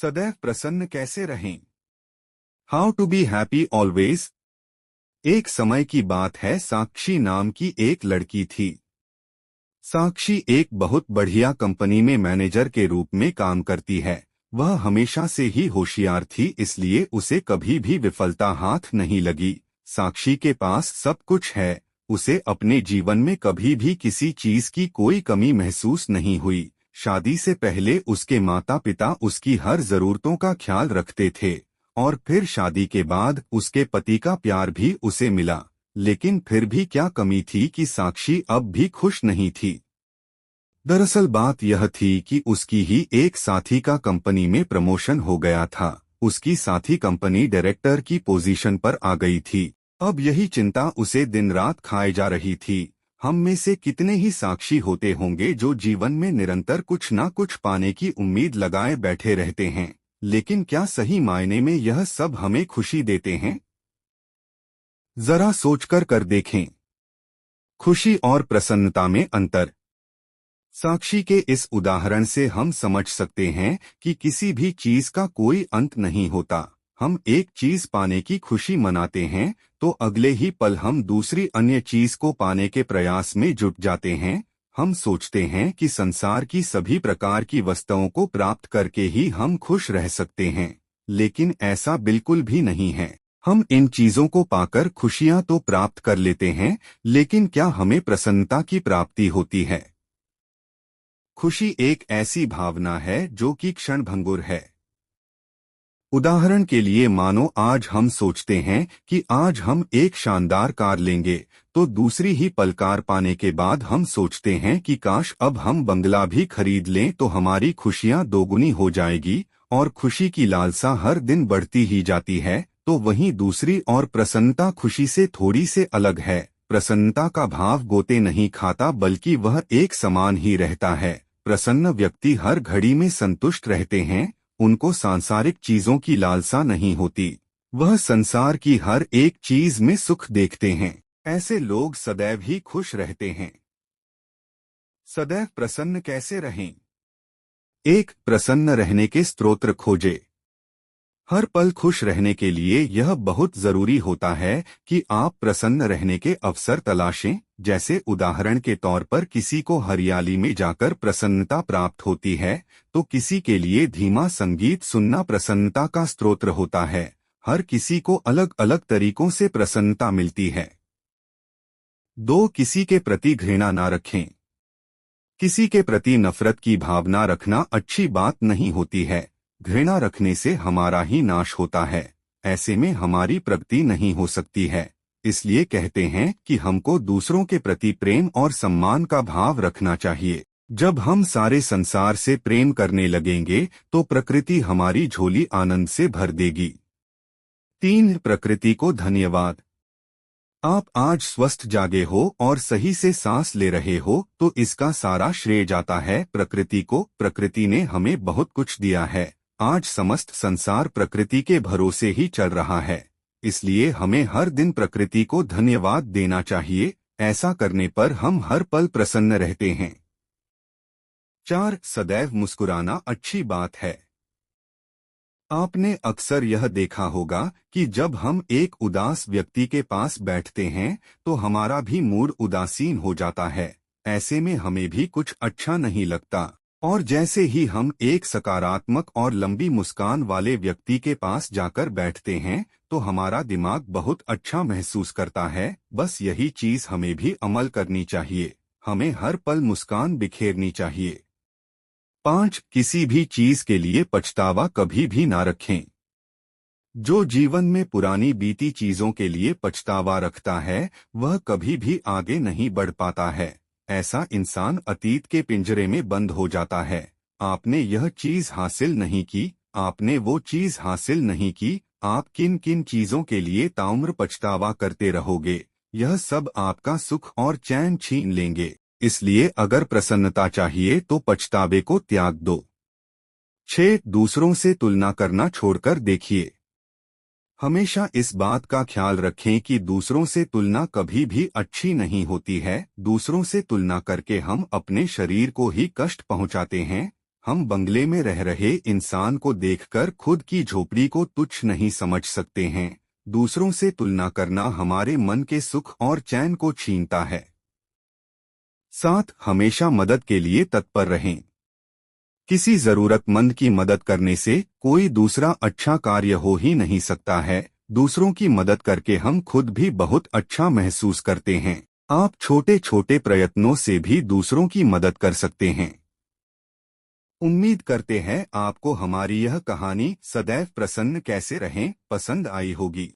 सदैव प्रसन्न कैसे रहें? How to be happy always. एक समय की बात है, साक्षी नाम की एक लड़की थी। साक्षी एक बहुत बढ़िया कंपनी में मैनेजर के रूप में काम करती है। वह हमेशा से ही होशियार थी, इसलिए उसे कभी भी विफलता हाथ नहीं लगी। साक्षी के पास सब कुछ है, उसे अपने जीवन में कभी भी किसी चीज की कोई कमी महसूस नहीं हुई। शादी से पहले उसके माता पिता उसकी हर जरूरतों का ख्याल रखते थे, और फिर शादी के बाद उसके पति का प्यार भी उसे मिला। लेकिन फिर भी क्या कमी थी कि साक्षी अब भी खुश नहीं थी। दरअसल बात यह थी कि उसकी ही एक साथी का कंपनी में प्रमोशन हो गया था। उसकी साथी कंपनी डायरेक्टर की पोजीशन पर आ गई थी। अब यही चिंता उसे दिन रात खाए जा रही थी। हम में से कितने ही साक्षी होते होंगे जो जीवन में निरंतर कुछ ना कुछ पाने की उम्मीद लगाए बैठे रहते हैं, लेकिन क्या सही मायने में यह सब हमें खुशी देते हैं? जरा सोचकर कर देखें। खुशी और प्रसन्नता में अंतर। साक्षी के इस उदाहरण से हम समझ सकते हैं कि किसी भी चीज का कोई अंत नहीं होता। हम एक चीज पाने की खुशी मनाते हैं तो अगले ही पल हम दूसरी अन्य चीज को पाने के प्रयास में जुट जाते हैं। हम सोचते हैं कि संसार की सभी प्रकार की वस्तुओं को प्राप्त करके ही हम खुश रह सकते हैं, लेकिन ऐसा बिल्कुल भी नहीं है। हम इन चीजों को पाकर खुशियां तो प्राप्त कर लेते हैं, लेकिन क्या हमें प्रसन्नता की प्राप्ति होती है? खुशी एक ऐसी भावना है जो कि क्षणभंगुर है। उदाहरण के लिए मानो आज हम सोचते हैं कि आज हम एक शानदार कार लेंगे, तो दूसरी ही पल कार पाने के बाद हम सोचते हैं कि काश अब हम बंगला भी खरीद लें तो हमारी खुशियां दोगुनी हो जाएगी, और खुशी की लालसा हर दिन बढ़ती ही जाती है। तो वहीं दूसरी और प्रसन्नता खुशी से थोड़ी से अलग है। प्रसन्नता का भाव गोते नहीं खाता, बल्कि वह एक समान ही रहता है। प्रसन्न व्यक्ति हर घड़ी में संतुष्ट रहते हैं, उनको सांसारिक चीजों की लालसा नहीं होती। वह संसार की हर एक चीज में सुख देखते हैं। ऐसे लोग सदैव ही खुश रहते हैं। सदैव प्रसन्न कैसे रहें? एक, प्रसन्न रहने के स्रोत खोजे। हर पल खुश रहने के लिए यह बहुत जरूरी होता है कि आप प्रसन्न रहने के अवसर तलाशें। जैसे उदाहरण के तौर पर किसी को हरियाली में जाकर प्रसन्नता प्राप्त होती है, तो किसी के लिए धीमा संगीत सुनना प्रसन्नता का स्रोत होता है। हर किसी को अलग अलग तरीकों से प्रसन्नता मिलती है। दो, किसी के प्रति घृणा ना रखें। किसी के प्रति नफरत की भावना रखना अच्छी बात नहीं होती है। घृणा रखने से हमारा ही नाश होता है। ऐसे में हमारी प्रगति नहीं हो सकती है। इसलिए कहते हैं कि हमको दूसरों के प्रति प्रेम और सम्मान का भाव रखना चाहिए। जब हम सारे संसार से प्रेम करने लगेंगे तो प्रकृति हमारी झोली आनंद से भर देगी। तीन, प्रकृति को धन्यवाद। आप आज स्वस्थ जागे हो और सही से सांस ले रहे हो तो इसका सारा श्रेय जाता है प्रकृति को। प्रकृति ने हमें बहुत कुछ दिया है। आज समस्त संसार प्रकृति के भरोसे ही चल रहा है, इसलिए हमें हर दिन प्रकृति को धन्यवाद देना चाहिए। ऐसा करने पर हम हर पल प्रसन्न रहते हैं। चार, सदैव मुस्कुराना अच्छी बात है। आपने अक्सर यह देखा होगा कि जब हम एक उदास व्यक्ति के पास बैठते हैं तो हमारा भी मूड उदासीन हो जाता है। ऐसे में हमें भी कुछ अच्छा नहीं लगता, और जैसे ही हम एक सकारात्मक और लंबी मुस्कान वाले व्यक्ति के पास जाकर बैठते हैं तो हमारा दिमाग बहुत अच्छा महसूस करता है। बस यही चीज हमें भी अमल करनी चाहिए। हमें हर पल मुस्कान बिखेरनी चाहिए। पांच, किसी भी चीज के लिए पछतावा कभी भी ना रखें। जो जीवन में पुरानी बीती चीजों के लिए पछतावा रखता है वह कभी भी आगे नहीं बढ़ पाता है। ऐसा इंसान अतीत के पिंजरे में बंद हो जाता है। आपने यह चीज हासिल नहीं की, आपने वो चीज हासिल नहीं की, आप किन किन चीजों के लिए ताउम्र पछतावा करते रहोगे। यह सब आपका सुख और चैन छीन लेंगे। इसलिए अगर प्रसन्नता चाहिए तो पछतावे को त्याग दो। 6, दूसरों से तुलना करना छोड़कर देखिए। हमेशा इस बात का ख्याल रखें कि दूसरों से तुलना कभी भी अच्छी नहीं होती है। दूसरों से तुलना करके हम अपने शरीर को ही कष्ट पहुंचाते हैं। हम बंगले में रह रहे इंसान को देखकर खुद की झोपड़ी को तुच्छ नहीं समझ सकते हैं। दूसरों से तुलना करना हमारे मन के सुख और चैन को छीनता है। 7. हमेशा मदद के लिए तत्पर रहें। किसी जरूरतमंद की मदद करने से कोई दूसरा अच्छा कार्य हो ही नहीं सकता है। दूसरों की मदद करके हम खुद भी बहुत अच्छा महसूस करते हैं। आप छोटे छोटे प्रयत्नों से भी दूसरों की मदद कर सकते हैं। उम्मीद करते हैं आपको हमारी यह कहानी सदैव प्रसन्न कैसे रहें पसंद आई होगी।